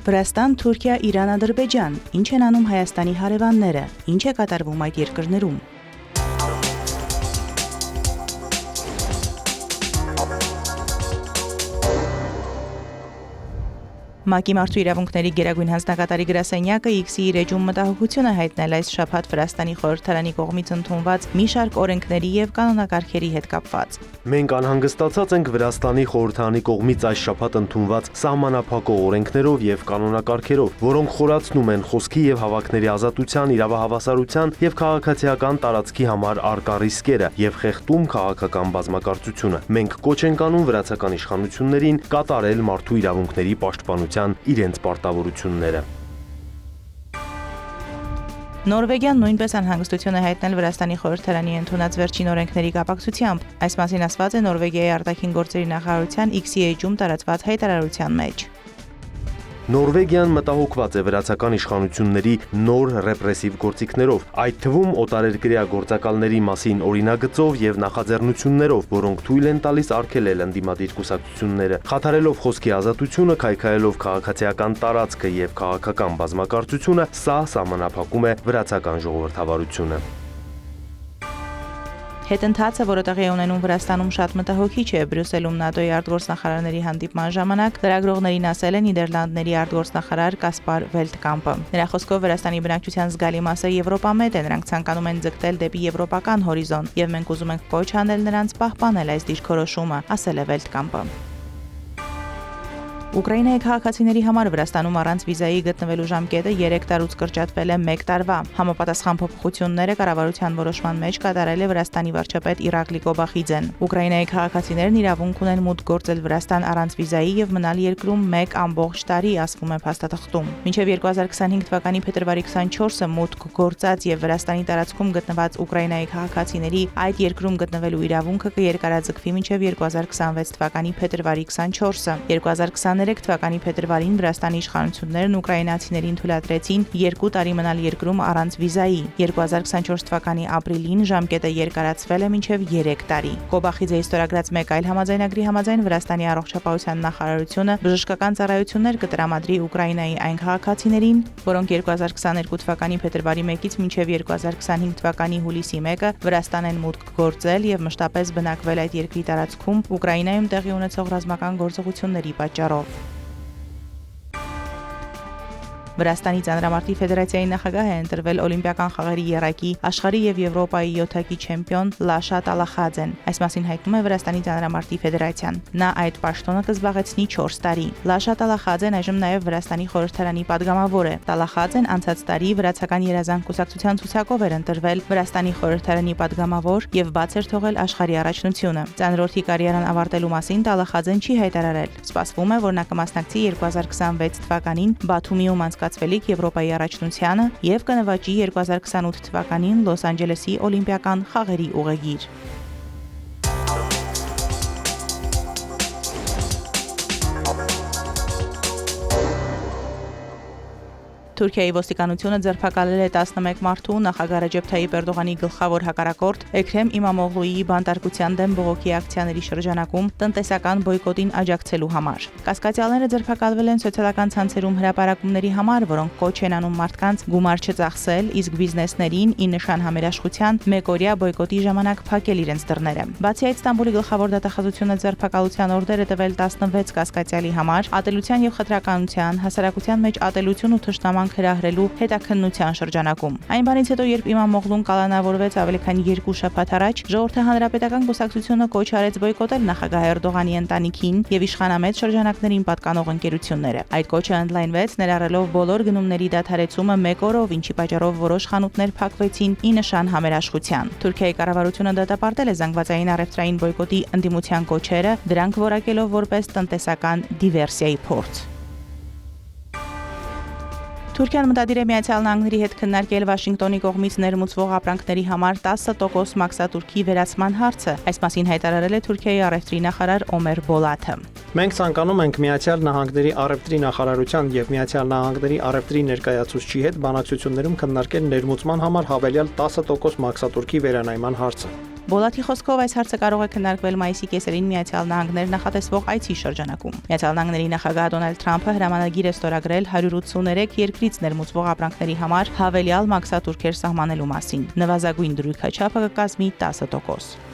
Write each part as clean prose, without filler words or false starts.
Վրաստան, Թուրքիա, Իրան, Ադրբեջան։ Ինչ են անում Հայաստանի հարևանները։ Ինչ է կատարվում այդ երկրներում։ ՄԱԿ-ի մարդու իրավունքների գերագույն հանձնակատարի գրասենյակը X-ի իր էջում մտահոգություն է հայտնել այս շաբաթ Վրաստանի խորհրդարանի կողմից ընդունված մի շարք օրենքների եւ կանոնակարգերի հետ կապված։ Մենք անհանգստացած ենք Վրաստանի խորհրդարանի կողմից այս շաբաթ ընդունված սահմանափակող օրենքներով եւ կանոնակարգերով, որոնք խորացնում են խոսքի եւ հավաքների ազատության, իրավահավասարության եւ քաղաքացիական տարածքի համար առկա ռիսկերը եւ խեղդում քաղաքական բազմակարծությունը։ Մենք կոչ ենք անում վրացական իշխանություններին կատարել մարդու իրավունքների պաշտպանության իրենց պարտավորությունները։ Նորվեգիան նույնպես անհանգստություն է հայտնել Վրաստանի խորհրդարանի ընդունած վերջին օրենքների կապակցությամբ։ Այս մասին ասված է Նորվեգիայի արտաքին գործերի նախարարության X-ի էջում տարածված հայտարարության մեջ։ Նորվեգիան մտահոգված է վրացական իշխանությունների նոր ռեպրեսիվ գործիքներով, այդ թվում օտարերկրյա գործակալների մասին օրինագծով եւ նախաձեռնություններով, որոնք թույլ են տալիս արգելել ընդդիմադիր կուսակցությունները, խաթարելով խոսքի ազատությունը, քայքայելով քաղաքացիական տարածքը եւ քաղաքական բազմակարծությունը, սա սահմանափակում է վրացական ժողովրդավարությունը։ Հետընթացը, որը տեղի է ունենում Վրաստանում, շատ մտահոգիչ է։ Բրյուսելում ՆԱՏՕ-ի արտգործնախարարների հանդիպման ժամանակ լրագրողներին ասել է Նիդերլանդների արտգործնախարար Կասպար Վելտկամպը։ Նրա խոսքով Վրաստանի բնակչության զգալի մասը եվրոպամետ է, նրանք ցանկանում են ձգտել դեպի եվրոպական հորիզոն, եւ մենք ուզում ենք կոչ անել նրանց պահպանել այս դիրքորոշումը, ասել է Վելտկամպը։ Ուկրաինայի քաղաքացիների համար Վրաստանում առանց վիզայի գտնվելու ժամկետը 3 տարուց կրճատվել է 1 տարվա։ Համապատասխան փոփոխությունները կառավարության որոշման մեջ կատարել է Վրաստանի վարչապետ Իրակլի Կոբախիձեն։ Ուկրաինայի քաղաքացիներն իրավունք ունեն մուտք գործել Վրաստան առանց վիզայի եւ մնալ երկրում 1 ամբողջ տարի, ասվում է փաստաթղթում։ Մինչեւ 2025 թվականի փետրվարի 24-ը մուտք գործած եւ Վրաստանի տարածքում գտնված Ուկրաինայի քաղաքացիների այդ երկրում գտնվելու իրավունքը կերկարաձգվի մինչեւ 2026 թվականի փետրվարի 24-ը։ 2023 թվականի փետրվարին Վրաստանի իշխանություններն ուկրաինացիներին թույլատրեցին 2 տարի մնալ երկրում առանց վիզայի։ 2024 թվականի ապրիլին ժամկետը երկարացվել է մինչև 3 տարի։ Կոբախիձեի ստորագրած մեկ այլ համաձայնագրի համաձայն Վրաստանի առողջապահության նախարարությունը բժշկական ծառայություններ կտրամադրի Ուկրաինայի այն քաղաքացիներին, որոնք 2022 թվականի փետրվարի 1-ից մինչև 2025 թվականի հուլիսի 1-ը Վրաստան են մուտք գործել եւ մշտապես բնակվել այդ երկրի տարածքում Ուկրաինայում տեղի ունեցող ռազմական գործողությունների պատճառով։ Վրաստանի ծանրամարտի ֆեդերացիայի նախագահ է ընտրվել օլիմպիական խաղերի եռակի աշխարհի եւ Եվրոպայի 7-ակի չեմպիոն Լաշա Տալախաձեն։ Այս մասին հայտնում է Վրաստանի ծանրամարտի ֆեդերացիան։ Նա այդ պաշտոնը կզբաղեցնի 4 տարի։ Լաշա Տալախաձեն այժմ նաեւ Վրաստանի խորհրդարանի падգամավոր է։ Տալախաձեն անցած տարի վրացական երազանք կուսակցության ցուցակով էր ընտրվել Վրաստանի խորհրդարանի падգամավոր եւ բաց էր թողել աշխարհի առաջնությունը։ Ծանրորդի կարիերան ավարտելու մասին Տալախաձեն չի հայտարարել։ Սպասվում է, որ նա կմասնակցի 2026 թվականին Բաթումիում անցկացվելիք Եվրոպայի առաջնությանը եւ կնվաճի 2028 թվականին Լոս Անջելեսի օլիմպիական խաղերի ուղեգիր։ Թուրքիայի ոստիկանությունը ձերբակալել է 11 մարդու նախագահ Ռեջեփ Թայիպ Էրդողանի գլխավոր հակառակորդ Էքրեմ Իմամօղլուի բանտարկության դեմ բողոքի ակցիաների շրջանակում տնտեսական բոյկոտին աջակցելու համար։ Կասկածյալները ձերբակալվել են սոցիալական ցանցերում հրապարակումների համար, որոնք կոչ են անում մարդկանց գումար չծախսել, իսկ բիզնեսներին ի նշան համերաշխության մեկօրյա բոյկոտի ժամանակ փակել իրենց դռները։ Բացի այդ, Ստամբուլի գլխավոր դատախազությունը ձերբակալության օրդեր է տվել 16 կասկածյալի համար ատելության եւ խտրականության, հասարակության մեջ ատելություն ու թշնաման հրահրելու հետաքննության շրջանակում։ Այն բանից հետո, երբ Իմամօղլուն կալանավորվեց ավելի քան 2 շաբաթ առաջ, ժողովրդի հանրապետական կուսակցությունը կոչ արեց բոյկոտել նախագահ Էրդողանի ընտանիքին եւ իշխանամետ շրջանակներին պատկանող ընկերությունները։ Այդ կոչը ընդլայնվեց, ներառելով բոլոր գնումների դադարեցումը 1 օրով, ինչի պատճառով որոշ խանութներ փակվեցին ի նշան համերաշխության։ Թուրքիայի կառավարությունը դատապարտել է զանգվածային առևտրային բոյկոտի ընդդիմության կոչերը, դրանք որակելով որպես տնտեսական դիվերսիայի փորձ։ Թուրքիան մտադիր է Միացյալ Նահանգների հետ քննարկել Վաշինգտոնի կողմից ներմուծվող ապրանքների համար 10% մաքսատուրքի վերացման հարցը։ Այս մասին հայտարարել է Թուրքիայի առևտրի նախարար Օմեր Բոլաթը։ Մենք ցանկանում ենք Միացյալ Նահանգների առևտրի նախարարության եւ Միացյալ Նահանգների առևտրի ներկայացուցչի հետ բանակցություններում քննարկել ներմուծման համար հավելյալ 10% մաքսատուրքի վերանայման հարցը։ Բոլաթի խոսքով այս հարցը կարող է քննարկվել մայիսի կեսերին Միացյալ Նահանգներ նախատեսվող այցի շրջանակում։ Միացյալ Նահանգների նախագահ Դոնալդ Թրամփը հրամանագիր է ստորագրել 183 երկրից ներմուծվող ապրանքների համար հավելյալ մաքսատուրքեր սահմանելու մասին։ Նվազագույն դրույքաչափը կկազմի 10%։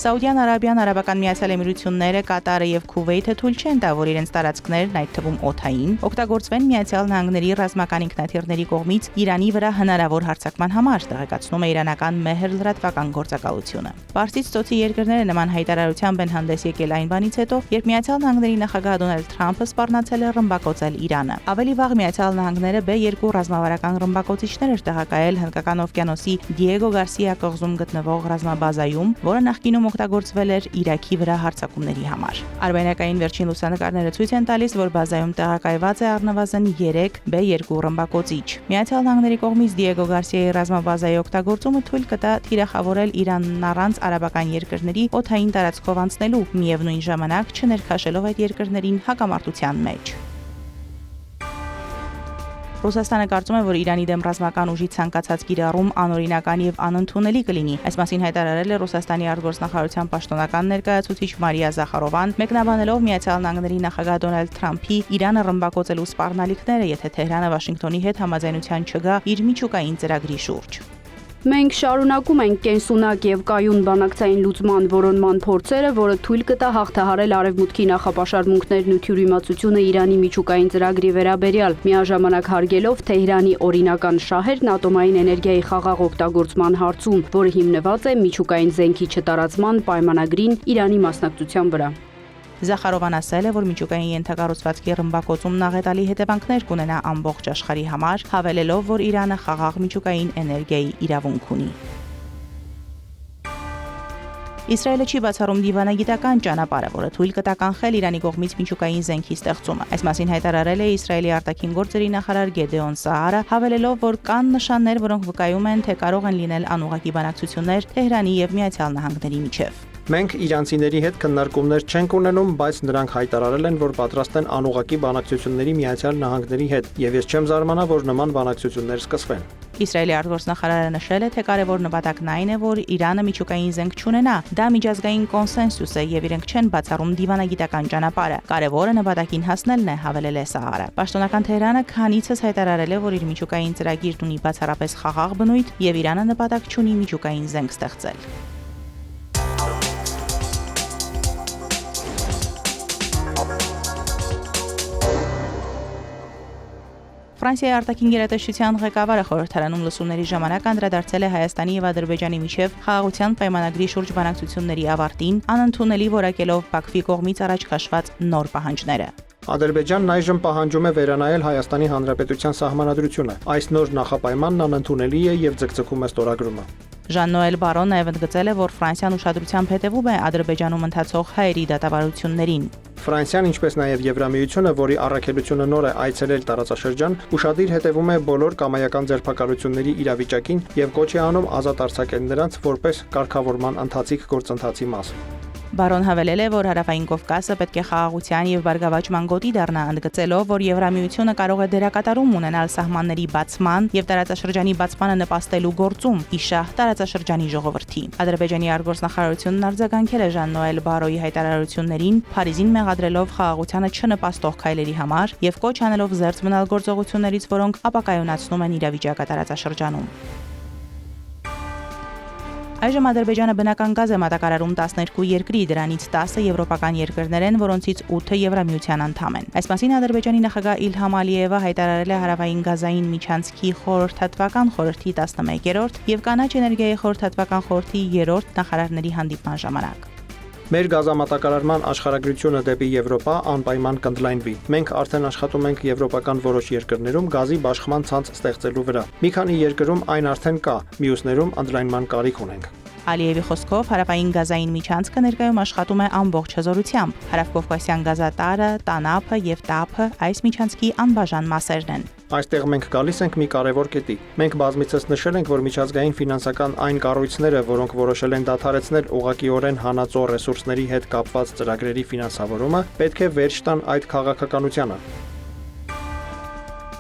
Սաուդյան Արաբիան, Արաբական Միացյալ Էմիրությունները, Կատարը եւ Քուվեյթը թույլ չեն տա, որ իրենց տարածքներն, այդ թվում օդային, օգտագործվեն Միացյալ Նահանգների ռազմական ինքնաթիռների կողմից Իրանի վրա հնարավոր հարձակման համար, տեղեկացնում է իրանական Մեհր լրատվական գործակալությունը։ Պարսից ծոցի երկրները նման հայտարարությամբ են հանդես եկել այն բանից հետո, երբ Միացյալ Նահանգների նախագահ Դոնալդ Թրամփը սպառնացել է ռմբակոծել Իրանը։ Ավելի վաղ Միացյալ Նահանգները B2 ռազմավարական ռմբակոծիչներ էր տեղակայել Հնդկական օվկիանոսի Դիեգո Գարսիա կղզում գտնվող ռազմաբազայում, որը նախկինում օգտագործվել էր Իրաքի վրա հարձակումների համար։ Արմենիական վերջին լուսանկարները ցույց են տալիս, որ բազայում տեղակայված է առնվազն 3 B2 ռմբակոծիչ։ Միացյալ Նահանգների կողմից Դիեգո Գարսիայի ռազմաբազայի օգտագործումը թույլ կտա թիրախավորել Իրանն առանց արաբական երկրների օդային տարածքով անցնելու, միևնույն ժամանակ չներքաշելով այդ երկրներին հակամարտության մեջ։ Ռուսաստանը կարծում է, որ Իրանի դեմ ռազմական ուժի ցանկացած կիրառում անօրինական եւ անընդունելի կլինի։ Այս մասին հայտարարել է Ռուսաստանի արտգործնախարարության պաշտոնական ներկայացուցիչ Մարիա Զախարովան, մեկնաբանելով Միացյալ Նահանգների նախագահ Դոնալդ Թրամփի Իրանը ռմբակոծելու սպառնալիքները, եթե Թեհրանը Վաշինգտոնի հետ համաձայնության չգա իր միջուկային ծրագրի շուրջ։ Մենք շարունակում ենք կենսունակ եւ կայուն բանակցային լուծման որոնման փորձերը, որը թույլ կտա հաղթահարել արևմուտքի նախապաշարմունքներն ու թյուրիմացությունը Իրանի միջուկային ծրագրի վերաբերյալ, միաժամանակ հարգելով Թեհրանի օրինական շահերն ատոմային էներգիայի խաղաղ օգտագործման հարցում, որը հիմնված է միջուկային զենքի չտարածման պայմանագրին Իրանի մասնակցության վրա։ Զախարովան ասել է, որ միջուկային ենթակառուցվածքի ռմբակոծումն աղետալի հետևանքներ կունենա ամբողջ աշխարհի համար, հավելելով, որ Իրանը խաղաղ միջուկային էներգիայի իրավունք ունի։ Իսրայելը չի բացառում դիվանագիտական ճանապարհը, որը թույլ կտա կանխել Իրանի կողմից միջուկային զենքի ստեղծումը։ Այս մասին հայտարարել է Իսրայելի արտաքին գործերի նախարար Գեդեոն Սաարը, հավելելով, որ կան նշաններ, որոնք վկայում են, թե կարող են լինել անուղղակի բանակցություններ Թեհրանի եւ Միացյալ Նահանգների միջև։ Մենք իրանցիների հետ քննարկումներ չենք ունենում, բայց նրանք հայտարարել են, որ պատրաստ են անուղղակի բանակցությունների Միացյալ Նահանգների հետ, եւ ես չեմ զարմանա, որ նման բանակցություններ սկսվեն։ Իսրայելի արտգործնախարարը նշել է, թե կարևոր նպատակն այն է, որ Իրանը միջուկային զենք չունենա։ Դա միջազգային կոնսենսուս է եւ իրենք չեն բացառում դիվանագիտական ճանապարհը։ Կարևորը նպատակին հասնելն է, հավելել է Սաարը։ Պաշտոնական Թեհրանը քանիցս հայտարարել է, որ իր միջուկային ծրագիրն ունի բացառապես խաղաղ բնույթ եւ Իրանը նպատակ չունի միջուկային զենք ստեղծել։ Ֆրանսիայի արտաքին գերատեսչության ղեկավարը խորհրդարանում լսումների ժամանակ անդրադարձել է Հայաստանի եւ Ադրբեջանի միջև խաղաղության պայմանագրի շուրջ բանակցությունների ավարտին, անընդունելի որակելով Բաքվի կողմից առաջ քաշված նոր պահանջները։ Ադրբեջանն այժմ պահանջում է վերանայել Հայաստանի Հանրապետության սահմանադրությունը։ Այս նոր նախապայմանն անընդունելի է եւ ձգձգում է ստորագրումը։ Ժան-Նոել Բարոն նաև ընդգծել է, որ Ֆրանսիան ուշադրությամբ հետևում է Ադրբեջանում ընթացող հայերի դատավարություններին։ Ֆրանսիան, ինչպես նաև Եվրամիությունը, որի առաքելությունը նոր է այցելել տարածաշրջան, ուշադիր հետևում է բոլոր կամայական ձերբակալությունների իրավիճակին եւ կոչ է անում ազատ արձակել նրանց որպես կարգավորման ընթացիկ գործընթացի մաս։ Բարոն հավելել է, որ Հարավային Կովկասը պետք է խաղաղության եւ բարգավաճման գոտի դառնա, ընդգծելով, որ Եվրամիությունը կարող է դերակատարում ունենալ սահմանների բացման եւ տարածաշրջանի բացմանը նպաստելու գործում՝ իշահ տարածաշրջանի ժողովրդի։ Ադրբեջանի արտգործնախարարությունն արձագանքել է Ժան-Նոել Բարոյի հայտարարություններին, Փարիզին մեղադրելով խաղաղությանը չնպաստող քայլերի համար եւ կոչ անելով զերծ մնալ գործողություններից, որոնք ապակայունացնում են իրավիճակը տարածաշրջանում։ Այժմ Ադրբեջանը բնական գազ է մատակարարում 12 երկրի, դրանից 10-ը եվրոպական երկրներ են, որոնցից 8-ը Եվրամիության անդամ են։ Այս մասին Ադրբեջանի նախագահ Իլհամ Ալիևը հայտարարել է Հարավային գազային միջանցքի խորհրդատվական խորհրդի 11-րդ եւ կանաչ էներգիայի խորհրդատվական խորհրդի 3-րդ նախարարների հանդիպման ժամանակ։ Մեր գազամատակարարման աշխարհագրությունը դեպի Եվրոպա անպայման կընդլայնվի։ Մենք արդեն աշխատում ենք եվրոպական որոշ երկրներում գազի բաշխման ցանց ստեղծելու վրա։ Մի քանի երկրում այն արդեն կա, մյուսներում ընդլայնման կարիք ունենք։ Ալիևի խոսքով հարավային գազային միջանցքը ներկայում աշխատում է ամբողջ հզորությամբ։ Հարավկովկասյան գազատարը, Տանափը եւ Տափը այս միջանցքի անբաժան մասերն են։ Այստեղ մենք գալիս ենք մի կարևոր կետի։ Մենք բազմիցս նշել ենք, որ միջազգային ֆինանսական այն կառույցները, որոնք որոշել են դադարեցնել ուղղակիորեն հանածո ռեսուրսների հետ կապված ծրագրերի ֆինանսավորումը, պետք է վերջ տան այդ քաղաքականությանը։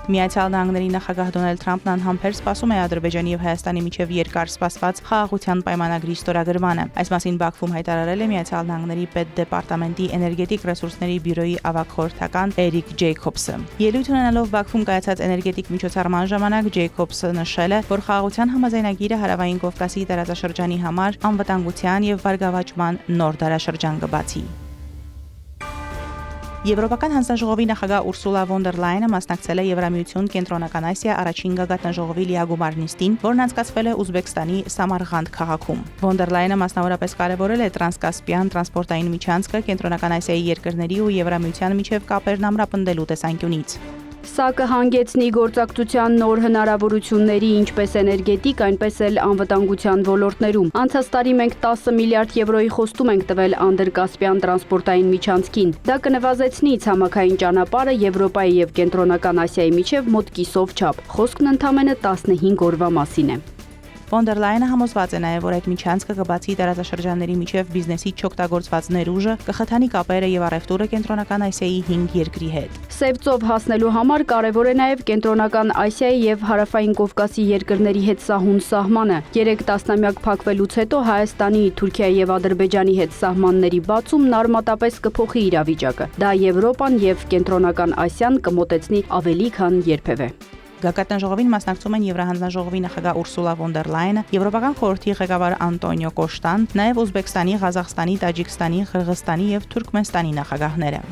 Միացյալ Նահանգների նախագահ Դոնալդ Թրամփն անհամբեր սպասում է Ադրբեջանի եւ Հայաստանի միջև երկար սպասված խաղաղության պայմանագրի ստորագրմանը։ Այս մասին Բաքվում հայտարարել է Միացյալ Նահանգների պետդեպարտամենտի էներգետիկ ռեսուրսների բյուրոյի ավագ խորհրդական Էրիկ Ջեյքոբսը։ Ելույթ ունենալով Բաքվում կայացած էներգետիկ միջոցառման ժամանակ Ջեյքոբսը նշել է, որ խաղաղության համաձայնագիրը Հարավային Կովկասի տարածաշրջանի համար անվտանգության եւ բարգավաճման նոր դարաշրջան կբացի։ Եվրոպական հանձնաժողովի նախագահ Ուրսուլա վոն դեր Լայենը մասնակցել է Եվրամիություն Կենտրոնական Ասիա առաջին գագաթնաժողովի լիագումար նիստին, որն անցկացվել է Ուզբեկստանի Սամարղանդ քաղաքում։ Վոն դեր Լայենը մասնավորապես կարևորել է տրանսկասպիան տրանսպորտային միջանցքը Կենտրոնական Ասիայի երկրների ու Եվրամիության միջև կապերն ամրապնդելու տեսանկյունից։ Սա կհանգեցնի գործակցության նոր հնարավորությունների ինչպես էներգետիկ, այնպես էլ անվտանգության ոլորտներում։ Անցած տարի մենք 10 միլիարդ եվրոյի խոստում ենք տվել անդրկասպիան տրանսպորտային միջանցքին։ Դա կնվազեցնի ցամաքային ճանապարհը Եվրոպայի եւ Կենտրոնական Ասիայի միջև մոտ կիսով չափ։ Խոսքն ընդամենը 15 օրվա մասին է։ Վոն դեր Լայենը համոզված է նաև, որ այդ միջանցքը կբացի տարածաշրջանների միջև բիզնեսի չօգտագործված ներուժը, կխթանի կապերը եւ առևտուրը Կենտրոնական Ասիայի 5 երկրի հետ։ Սև ծով հասնելու համար կարևոր է նաև Կենտրոնական Ասիայի եւ Հարավային Կովկասի երկրների հետ սահուն սահմանը։ 3 տասնամյակ փակվելուց հետո Հայաստանի, Թուրքիայի եւ Ադրբեջանի հետ սահմանների բացումն արմատապես կփոխի իրավիճակը։ Դա Եվրոպան եւ Կենտրոնական Ասիան կմոտեցնի ավելի քան երբևէ։ Գագաթնաժողովին մասնակցում են Եվրահանձնաժողովի նախագահ Ուրսուլա վոն դեր Լայենը, Եվրոպական խորհրդի ղեկավար Անտոնիո Կոշտան, նաև Ուզբեկստանի, Ղազախստանի, Տաջիկստանի, Ղրղստանի եւ Թուրքմենստանի նախագահները։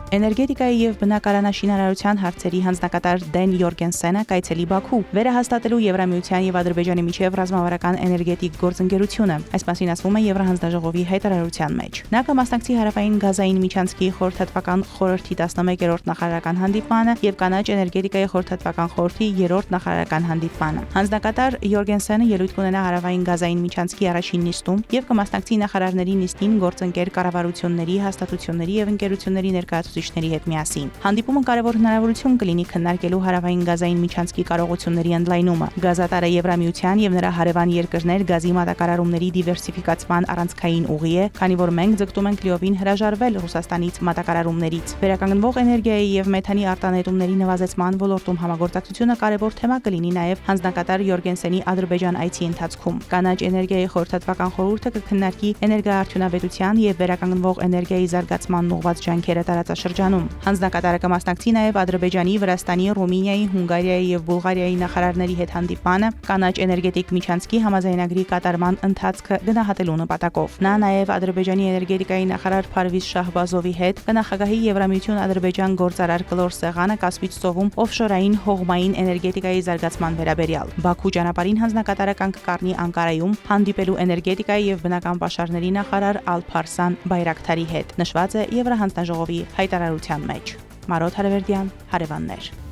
Էներգետիկայի եւ բնակարանաշինարարության հարցերի հանձնակատար Դեն Յորգենսենը կայցելի Բաքու վերահաստատելու Եվրամիության եւ Ադրբեջանի միջև ռազմավարական էներգետիկ գործընկերությունը։ Այս մասին ասվում է Եվրահանձնաժողովի հայտարարության մեջ։ Նա կմասնակցի Հարավային Գազային միջանցքի խորհրդատվական խորհրդի 11-րդ նախարարական հանդիպմանը եւ կանաչ էներգետիկայի խորհրդատվական խորհրդի 3-րդ նախարարական հանդիպմանը։ Հանձնակատար Յորգենսենը ելույթ կունենա Հարավային Գազային միջանցքի առաջին նիստում եւ կմասնակցի նախարարների նիստին գործընկեր կառավարությունների, հաստատությունների եւ ընկերությունների ներկայացուցիչների հետ միասին։ Հանդիպումը կարևոր հնարավորություն կլինի քննարկելու Հարավային Գազային միջանցքի կարողությունների ընդլայնումը։ Գազատարը Եվրամիության եւ նրա հարևան երկրներ գազի մատակարարումների դիվերսիֆիկացման առանցքային ուղի է, քանի որ մենք ձգտում ենք լիովին հրաժարվել Ռուսաստանից մատակարարումներից։ Վերականգնվող էներգիայի եւ մեթանի արտանետումների նվազեցման ոլորտում համագործակցությունը կարևոր թեմա կլինի նաեւ հանձնակատար Յորգենսենի Ադրբեջան այցի ընթացքում։ Կանաչ էներգիայի խորհրդատվական խորհուրդը կքննարկի էներգոարդյունաբերության եւ վերականգնվող էներգիայի զարգացման ուղղված ջանքերը տարածաշրջանում։ Հանձնակատարը կմասնակցի նաև Ադրբեջանի, Վրաստանի, Ռումինիայի, Հունգարիայի եւ Բուլղարիայի նախարարների հետ հանդիպմանը կանաչ էներգետիկ միջանցքի համաձայնագրի կատարման ընթացքը գնահատելու նպատակով։ Նա նաև Ադրբեջանի էներգետիկայի նախարար Փարվիզ Շահբազովի հետ կնախագահի Եվրամիություն-Ադրբեջան գործարար կլոր սեղանը Կասպից ծովում օֆշորային հողմային էներգետիկայի զարգացման վերաբերյալ։ Բաքու ճանապարհին հանձնակատարը կանգ կառնի Անկարայում հանդիպելու էներգետիկայի եւ բնական պաշարների նախարար Ալփարսան Բայրակթարի հետ։ Նշված է Եվրահանձնաժողովի հայտարարության մեջ։ Մարոտ Հարևերդյան, Հարևաններ։